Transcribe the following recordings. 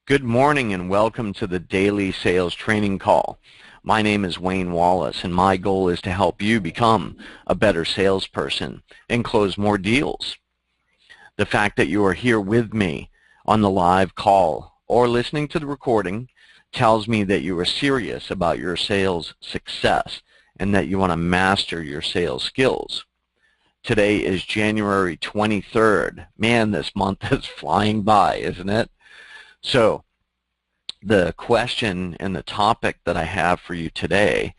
Good morning and welcome to the Daily Sales Training Call. My name is Wayne Wallace and my goal is to help you become a better salesperson and close more deals. The fact that you are here with me on the live call or listening to the recording tells me that you are serious about your sales success and that you want to master your sales skills. Today is January 23rd. Man, this month is flying by, isn't it? So the question and the topic that I have for you today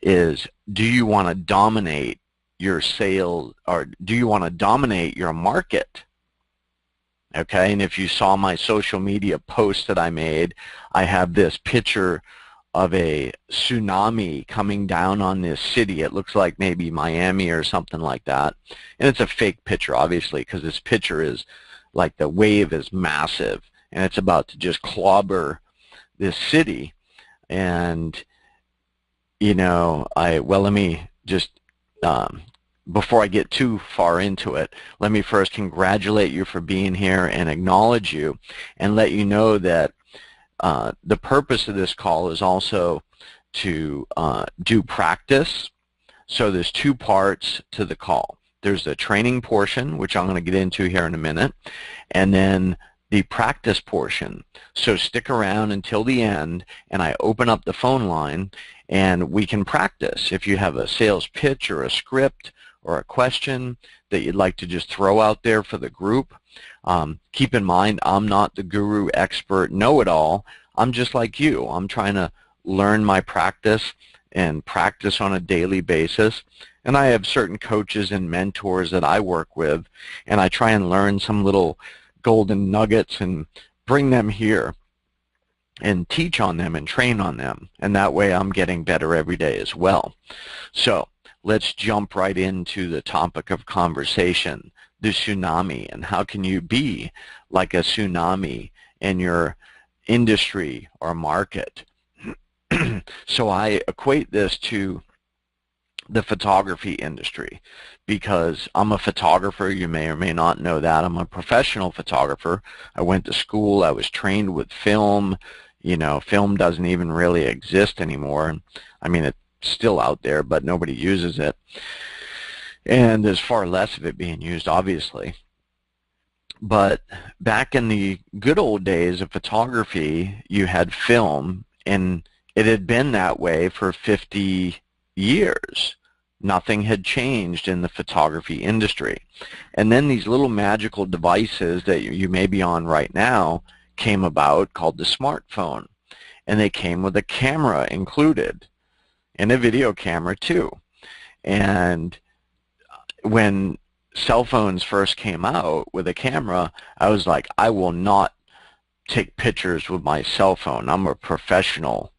is, do you want to dominate your sales, or do you want to dominate your market? Okay, and if you saw my social media post that I made, I have this picture of a tsunami coming down on this city. It looks like maybe Miami or something like that. And it's a fake picture, obviously, because this picture is like the wave is massive and it's about to just clobber this city. And let me just before I get too far into it, let me first congratulate you for being here and acknowledge you and let you know that the purpose of this call is also to do practice. So there's two parts to the call. There's the training portion, which I'm going to get into here in a minute, and then the practice portion. So stick around until the end and I open up the phone line and we can practice. If you have a sales pitch or a script or a question that you'd like to just throw out there for the group, keep in mind I'm not the guru, expert, know-it-all. I'm just like you. I'm trying to learn my practice and practice on a daily basis. And I have certain coaches and mentors that I work with, and I try and learn some little golden nuggets and bring them here and teach on them and train on them. And that way I'm getting better every day as well. So let's jump right into the topic of conversation, the tsunami, and how can you be like a tsunami in your industry or market. So I equate this to the photography industry because I'm a photographer. You may or may not know that. I'm a professional photographer. I went to school. I was trained with film. Film doesn't even really exist anymore. I mean, it's still out there, but nobody uses it. And there's far less of it being used, obviously. But back in the good old days of photography, you had film, and it had been that way for 50 years. Nothing had changed in the photography industry. And then these little magical devices that you may be on right now came about, called the smartphone. And they came with a camera included, and a video camera too. And when cell phones first came out with a camera, I was like, I will not take pictures with my cell phone. I'm a professional.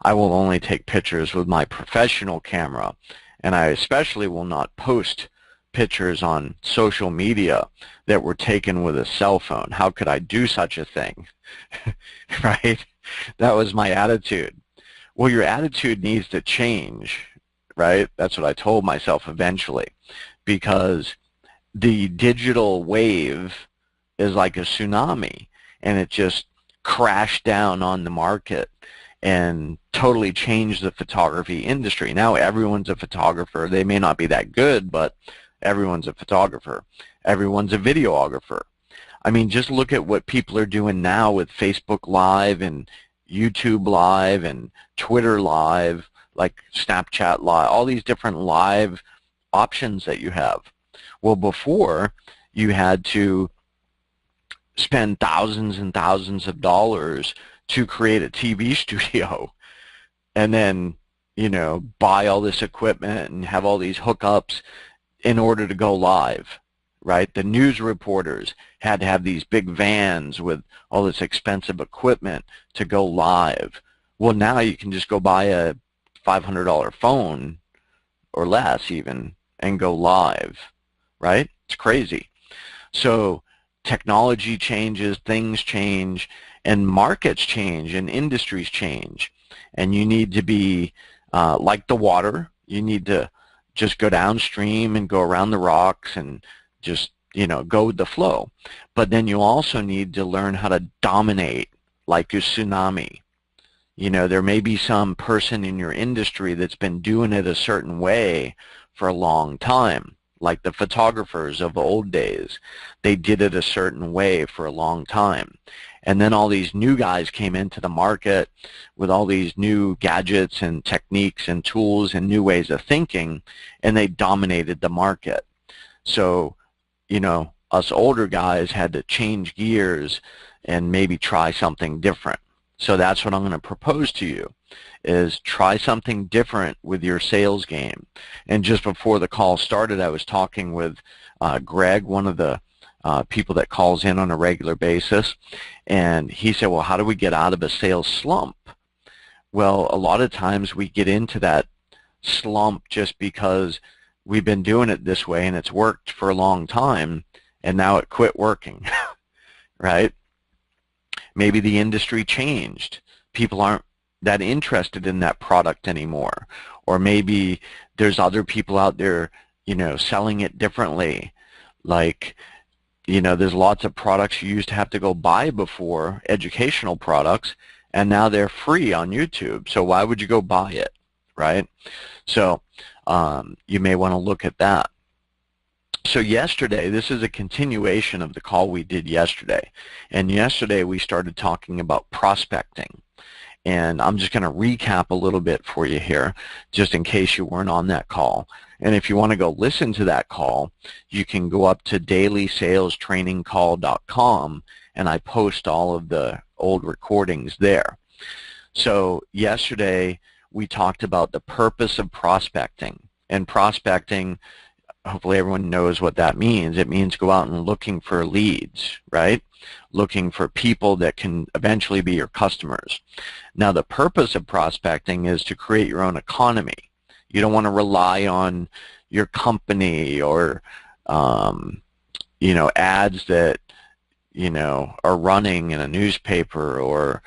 I will only take pictures with my professional camera, and I especially will not post pictures on social media that were taken with a cell phone. How could I do such a thing? Right? That was my attitude. Well, your attitude needs to change, right? That's what I told myself eventually, because the digital wave is like a tsunami, and it just crashed down on the market and totally changed the photography industry. Now everyone's a photographer. They may not be that good, but everyone's a photographer. Everyone's a videographer. I mean, just look at what people are doing now with Facebook Live and YouTube Live and Twitter Live, like Snapchat Live, all these different live options that you have. Well, before, you had to spend thousands and thousands of dollars to create a TV studio and then, buy all this equipment and have all these hookups in order to go live, right? The news reporters had to have these big vans with all this expensive equipment to go live. Well, now you can just go buy a $500 phone or less even and go live, right? It's crazy. So technology changes, things change, and markets change, and industries change. And you need to be like the water. You need to just go downstream and go around the rocks and just, go with the flow. But then you also need to learn how to dominate like a tsunami. You know, there may be some person in your industry that's been doing it a certain way for a long time, like the photographers of old days. They did it a certain way for a long time. And then all these new guys came into the market with all these new gadgets and techniques and tools and new ways of thinking, and they dominated the market. So, you know, us older guys had to change gears and maybe try something different. So that's what I'm going to propose to you, is try something different with your sales game. And just before the call started, I was talking with Greg, one of the people that calls in on a regular basis, and he said, well, how do we get out of a sales slump? Well, a lot of times we get into that slump just because we've been doing it this way and it's worked for a long time, and now it quit working, right? Maybe the industry changed. People aren't that interested in that product anymore. Or maybe there's other people out there, you know, selling it differently. Like, you know, there's lots of products you used to have to go buy before, educational products, and now they're free on YouTube. So why would you go buy it, right? So you may want to look at that. So yesterday, this is a continuation of the call we did yesterday. And yesterday we started talking about prospecting. And I'm just going to recap a little bit for you here, just in case you weren't on that call. And if you want to go listen to that call, you can go up to dailysalestrainingcall.com, and I post all of the old recordings there. So yesterday we talked about the purpose of prospecting. And prospecting, hopefully everyone knows what that means. It means go out and looking for leads, right? Looking for people that can eventually be your customers. Now, the purpose of prospecting is to create your own economy. You don't want to rely on your company or, you know, ads that, you know, are running in a newspaper or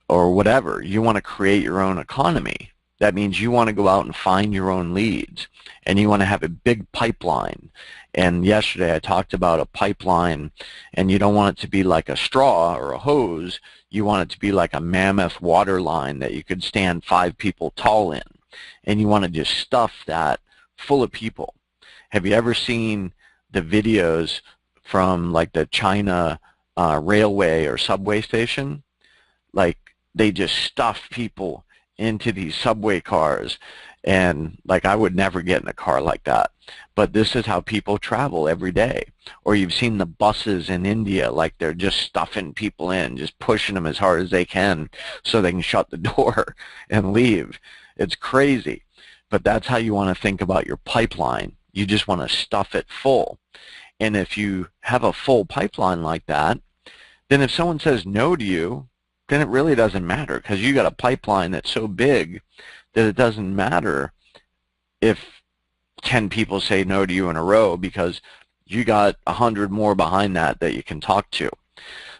whatever. You want to create your own economy. That means you want to go out and find your own leads, and you want to have a big pipeline. And yesterday I talked about a pipeline, and you don't want it to be like a straw or a hose. You want it to be like a mammoth water line that you could stand 5 people tall in. And you want to just stuff that full of people. Have you ever seen the videos from like the China railway or subway station? Like, they just stuff people into these subway cars, and like, I would never get in a car like that, but this is how people travel every day. Or you've seen the buses in India, like they're just stuffing people in, just pushing them as hard as they can so they can shut the door and leave. It's crazy, but that's how you want to think about your pipeline. You just want to stuff it full. And if you have a full pipeline like that, then if someone says no to you, then it really doesn't matter, because you got a pipeline that's so big that it doesn't matter if 10 people say no to you in a row, because you got 100 more behind that you can talk to.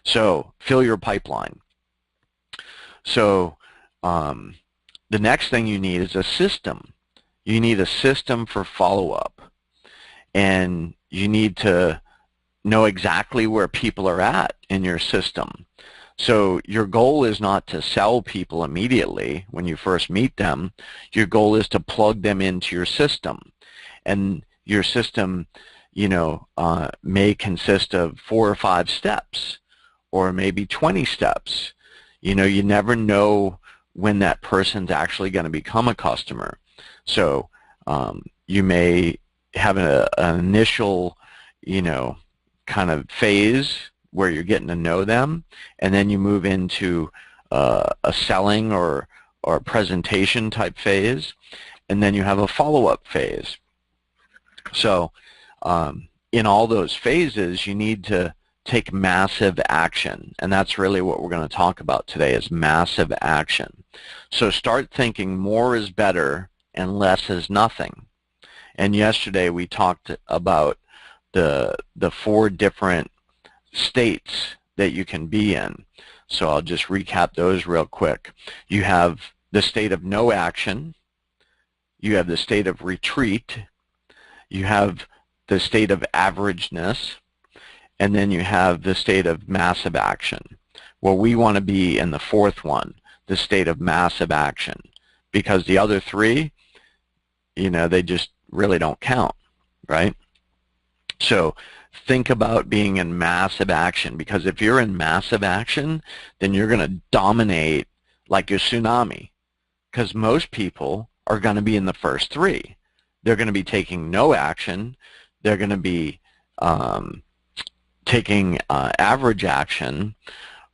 So fill your pipeline. So the next thing you need is a system. You need a system for follow-up, and you need to know exactly where people are at in your system. So your goal is not to sell people immediately when you first meet them. Your goal is to plug them into your system. And your system, you know, may consist of 4 or 5 steps, or maybe 20 steps. You know, you never know when that person's actually going to become a customer. So you may have an initial, you know, kind of phase where you're getting to know them, and then you move into a selling or a presentation type phase, and then you have a follow-up phase. So in all those phases, you need to take massive action, and that's really what we're going to talk about today, is massive action. So start thinking more is better and less is nothing. And yesterday we talked about the 4 different states that you can be in. So I'll just recap those real quick. You have the state of no action, you have the state of retreat, you have the state of averageness, and then you have the state of massive action, Well, we want to be in the fourth one, the state of massive action, because the other three, they just really don't count, right? So think about being in massive action, because if you're in massive action, then you're going to dominate like a tsunami, because most people are going to be in the first three. They're going to be taking no action. They're going to be taking average action,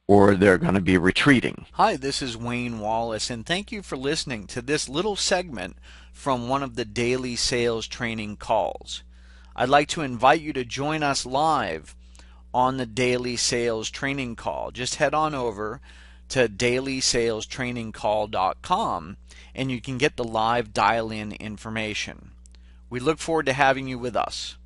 or they're going to be retreating. Hi, this is Wayne Wallace, and thank you for listening to this little segment from one of the daily sales training calls. I'd like to invite you to join us live on the daily sales training call. Just head on over to dailysalestrainingcall.com and you can get the live dial-in information. We look forward to having you with us.